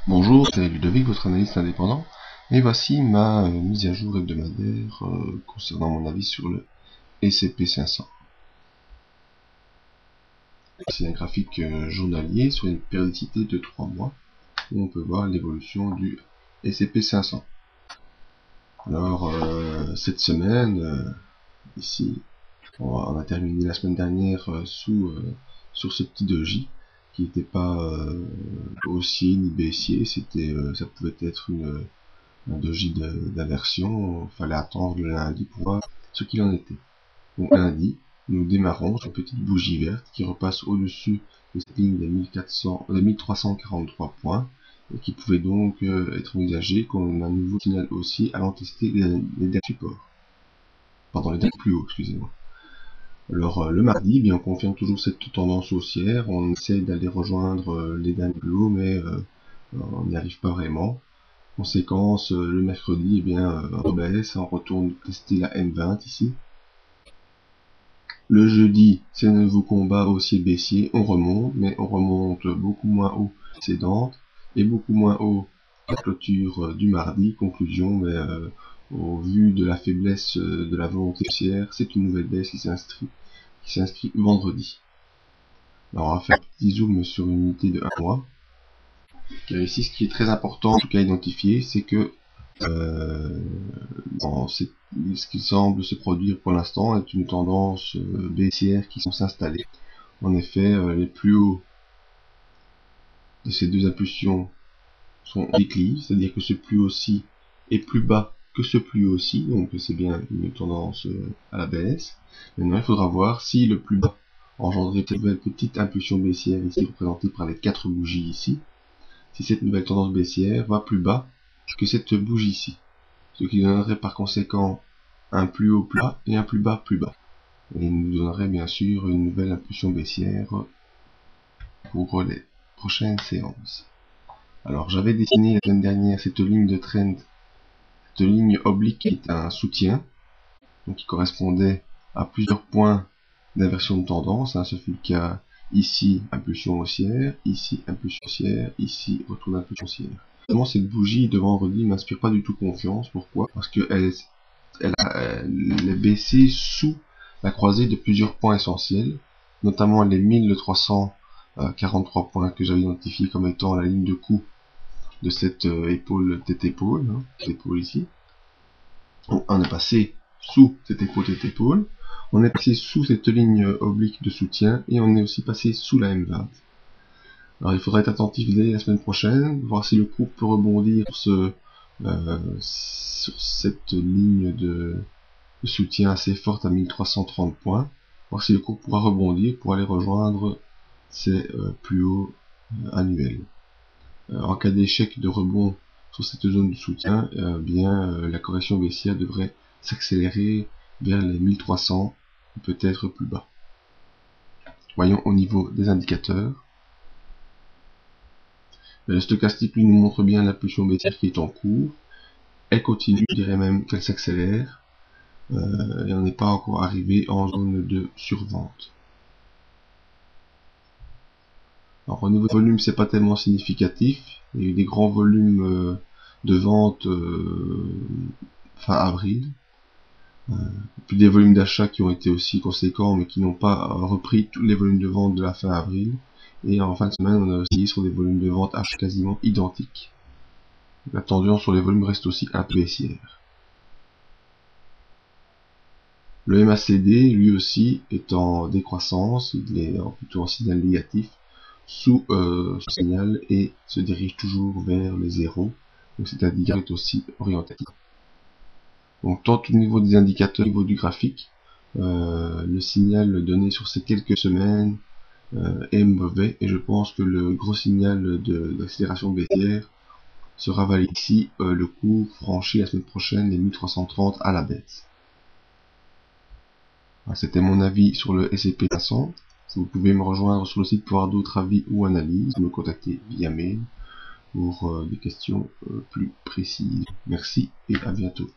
Bonjour, c'est Ludovic, votre analyste indépendant, et voici ma mise à jour hebdomadaire concernant mon avis sur le SCP-500. C'est un graphique journalier sur une périodicité de 3 mois, où on peut voir l'évolution du SCP-500. Alors, cette semaine, ici, on a terminé la semaine dernière sur ce petit doji, qui n'était pas haussier ni baissier, ça pouvait être un doji d'inversion. Il fallait attendre le lundi pour voir ce qu'il en était. Donc lundi, nous démarrons sur une petite bougie verte qui repasse au-dessus de cette ligne des 1343 points et qui pouvait donc être envisagé comme un nouveau signal haussier allant tester les derniers supports. Pardon, les derniers plus hauts, excusez-moi. Alors le mardi, bien, on confirme toujours cette tendance haussière, on essaie d'aller rejoindre les derniers plus hauts, mais on n'y arrive pas vraiment. Conséquence, le mercredi, eh bien, on baisse, on retourne tester la M20 ici. Le jeudi, c'est un nouveau combat haussier-baissier, on remonte, mais on remonte beaucoup moins haut que la précédente, et beaucoup moins haut que la clôture du mardi. Conclusion, mais au vu de la faiblesse de la volonté haussière, c'est une nouvelle baisse qui s'inscrit vendredi. Alors on va faire un petit zoom sur une unité de 1 mois. Car ici, ce qui est très important, en tout cas identifié, c'est que ce qui semble se produire pour l'instant est une tendance baissière qui semble s'installer. En effet, les plus hauts de ces deux impulsions sont en déclive, c'est-à-dire que ce plus haut-ci est plus bas que ce plus haut-ci, donc c'est bien une tendance à la baisse. Maintenant, il faudra voir si le plus bas engendrait une petite impulsion baissière ici, représentée par les 4 bougies ici, si cette nouvelle tendance baissière va plus bas que cette bougie-ci, ce qui donnerait par conséquent un plus haut plus bas et un plus bas plus bas. Et nous donnerait bien sûr une nouvelle impulsion baissière pour les prochaines séances. Alors j'avais dessiné la semaine dernière cette ligne de trend, cette ligne oblique qui est un soutien, donc qui correspondait à plusieurs points d'inversion de tendance. Ce fut le cas ici, impulsion haussière, ici, impulsion haussière, ici, retour d'impulsion haussière. Vraiment, cette bougie de vendredi m'inspire pas du tout confiance. Pourquoi? Parce qu'elle est baissée sous la croisée de plusieurs points essentiels, notamment les 1343 points que j'avais identifiés comme étant la ligne de coup de cette épaule tête-épaule, épaule ici. On est passé sous cette épaule tête-épaule, on est passé sous cette ligne oblique de soutien, et on est aussi passé sous la M20. Alors il faudra être attentif dès la semaine prochaine, voir si le cours peut rebondir sur cette ligne de soutien assez forte à 1330 points, voir si le cours pourra rebondir pour aller rejoindre ses plus hauts annuels. En cas d'échec de rebond sur cette zone de soutien, la correction baissière devrait s'accélérer vers les 1300, peut-être plus bas. Voyons au niveau des indicateurs. Le stochastique lui nous montre bien l'impulsion baissière qui est en cours. Elle continue, je dirais même qu'elle s'accélère. Et on n'est pas encore arrivé en zone de survente. Alors au niveau de volume, c'est pas tellement significatif. Il y a eu des grands volumes de vente fin avril. Puis des volumes d'achat qui ont été aussi conséquents, mais qui n'ont pas repris tous les volumes de vente de la fin avril. Et en fin de semaine, on a aussi sur des volumes de vente achat quasiment identiques. La tendance sur les volumes reste aussi un peu baissière. Le MACD, lui aussi, est en décroissance, il est plutôt en signal négatif, sous ce signal, et se dirige toujours vers les zéros. Donc cet indicateur est aussi orientatif. Donc tant au niveau des indicateurs, au niveau du graphique, le signal donné sur ces quelques semaines est mauvais, et je pense que le gros signal d'accélération baissière sera validé si le cours franchit la semaine prochaine les 1330 à la baisse. C'était mon avis sur le SCP-500. Vous pouvez me rejoindre sur le site pour avoir d'autres avis ou analyses, me contacter via mail pour des questions plus précises. Merci et à bientôt.